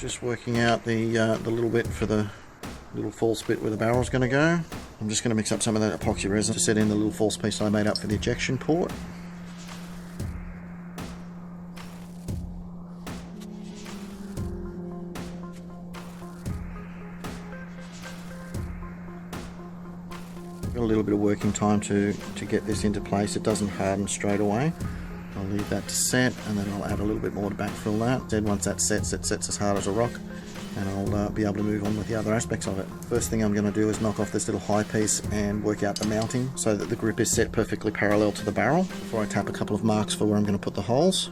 Just working out the little bit for the little false bit where the barrel's going to go. I'm just going to mix up some of that epoxy resin to set in the little false piece I made up for the ejection port. Got a little bit of working time to get this into place. It doesn't harden straight away. I'll leave that to set, and then I'll add a little bit more to backfill that. Then once that sets, it sets as hard as a rock, and I'll be able to move on with the other aspects of it. First thing I'm going to do is knock off this little high piece and work out the mounting so that the grip is set perfectly parallel to the barrel before I tap a couple of marks for where I'm going to put the holes.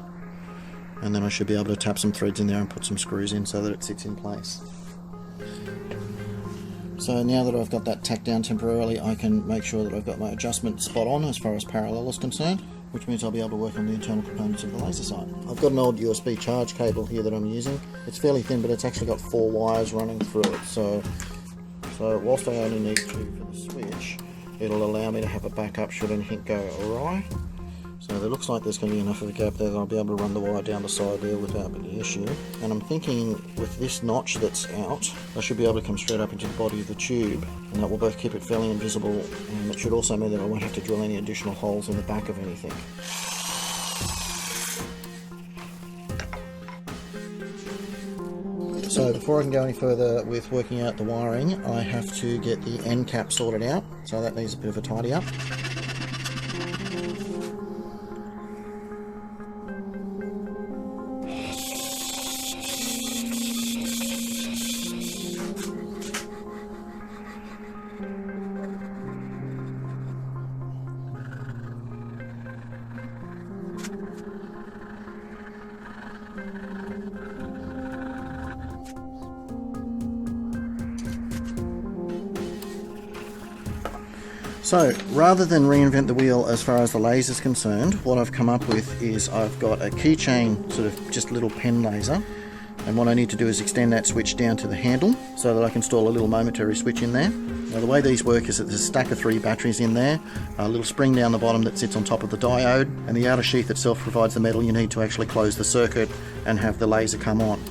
And then I should be able to tap some threads in there and put some screws in so that it sits in place. So now that I've got that tacked down temporarily, I can make sure that I've got my adjustment spot on as far as parallel is concerned, which means I'll be able to work on the internal components of the laser sight. I've got an old USB charge cable here that I'm using. It's fairly thin, but it's actually got 4 wires running through it. So whilst I only need 2 for the switch, it'll allow me to have a backup should anything go awry. So it looks like there's going to be enough of a gap there that I'll be able to run the wire down the side there without any issue. And I'm thinking with this notch that's out, I should be able to come straight up into the body of the tube, and that will both keep it fairly invisible, and it should also mean that I won't have to drill any additional holes in the back of anything. So before I can go any further with working out the wiring, I have to get the end cap sorted out, so that needs a bit of a tidy up. So rather than reinvent the wheel as far as the laser is concerned, what I've come up with is I've got a keychain, sort of just little pen laser, and what I need to do is extend that switch down to the handle so that I can install a little momentary switch in there. Now the way these work is that there's a stack of 3 batteries in there, a little spring down the bottom that sits on top of the diode, and the outer sheath itself provides the metal you need to actually close the circuit and have the laser come on.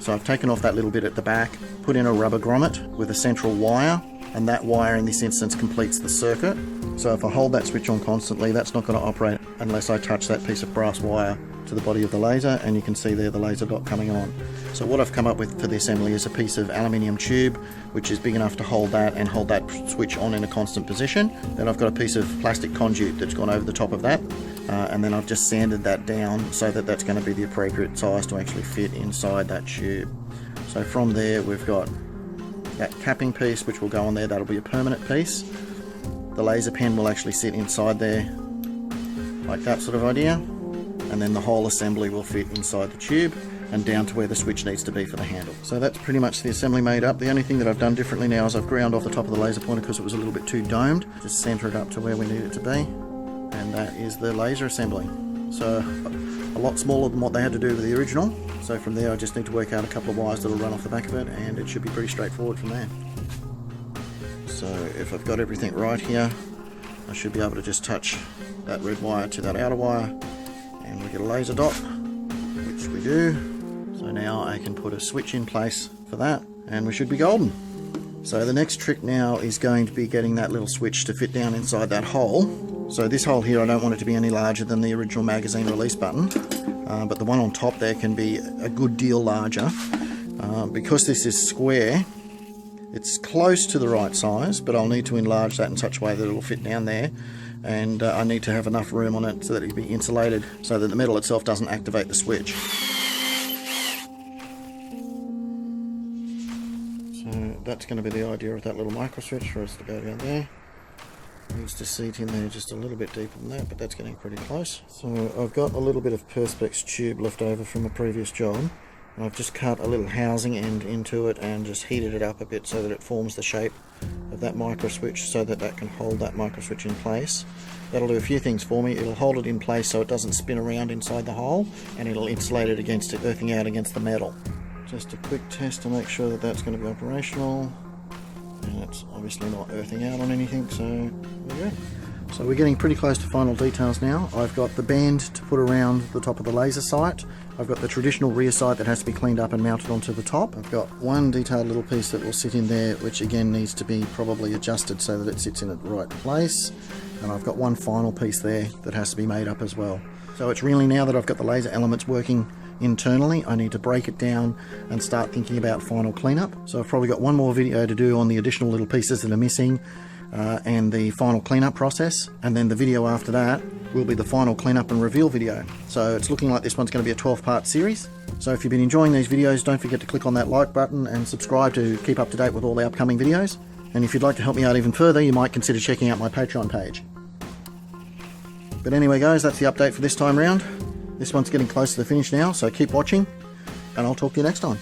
So I've taken off that little bit at the back, put in a rubber grommet with a central wire, and that wire in this instance completes the circuit. So if I hold that switch on constantly, that's not going to operate unless I touch that piece of brass wire to the body of the laser, and you can see there the laser dot coming on. So what I've come up with for the assembly is a piece of aluminium tube which is big enough to hold that and hold that switch on in a constant position. Then I've got a piece of plastic conduit that's gone over the top of that, and then I've just sanded that down so that that's going to be the appropriate size to actually fit inside that tube. So from there we've got that capping piece which will go on there. That'll be a permanent piece. The laser pen will actually sit inside there like that sort of idea, and then the whole assembly will fit inside the tube and down to where the switch needs to be for the handle. So that's pretty much the assembly made up. The only thing that I've done differently now is I've ground off the top of the laser pointer because it was a little bit too domed. Just center it up to where we need it to be, and that is the laser assembly. So a lot smaller than what they had to do with the original. So from there I just need to work out a couple of wires that'll run off the back of it, and it should be pretty straightforward from there. So if I've got everything right here, I should be able to just touch that red wire to that outer wire, and we get a laser dot, which we do. So now I can put a switch in place for that, and we should be golden. So the next trick now is going to be getting that little switch to fit down inside that hole. So this hole here, I don't want it to be any larger than the original magazine release button, but the one on top there can be a good deal larger. Because this is square, it's close to the right size, but I'll need to enlarge that in such a way that it'll fit down there, and I need to have enough room on it so that it'll be insulated so that the metal itself doesn't activate the switch. So that's going to be the idea of that little micro switch for us to go down there. Needs to seat in there just a little bit deeper than that, but that's getting pretty close. So I've got a little bit of Perspex tube left over from a previous job. I've just cut a little housing end into it and just heated it up a bit so that it forms the shape of that micro switch so that that can hold that micro switch in place. That'll do a few things for me. It'll hold it in place so it doesn't spin around inside the hole, and it'll insulate it against it earthing out against the metal. Just a quick test to make sure that that's going to be operational, and it's obviously not earthing out on anything, so there we go. So we're getting pretty close to final details now. I've got the band to put around the top of the laser sight. I've got the traditional rear sight that has to be cleaned up and mounted onto the top. I've got one detailed little piece that will sit in there, which again needs to be probably adjusted so that it sits in the right place. And I've got one final piece there that has to be made up as well. So it's really, now that I've got the laser elements working internally, I need to break it down and start thinking about final cleanup. So I've probably got one more video to do on the additional little pieces that are missing and the final cleanup process, and then the video after that will be the final cleanup and reveal video. So it's looking like this one's going to be a 12-part series. So if you've been enjoying these videos, don't forget to click on that like button and subscribe to keep up to date with all the upcoming videos. And if you'd like to help me out even further, you might consider checking out my Patreon page. But anyway guys, that's the update for this time round. This one's getting close to the finish now, so keep watching, and I'll talk to you next time.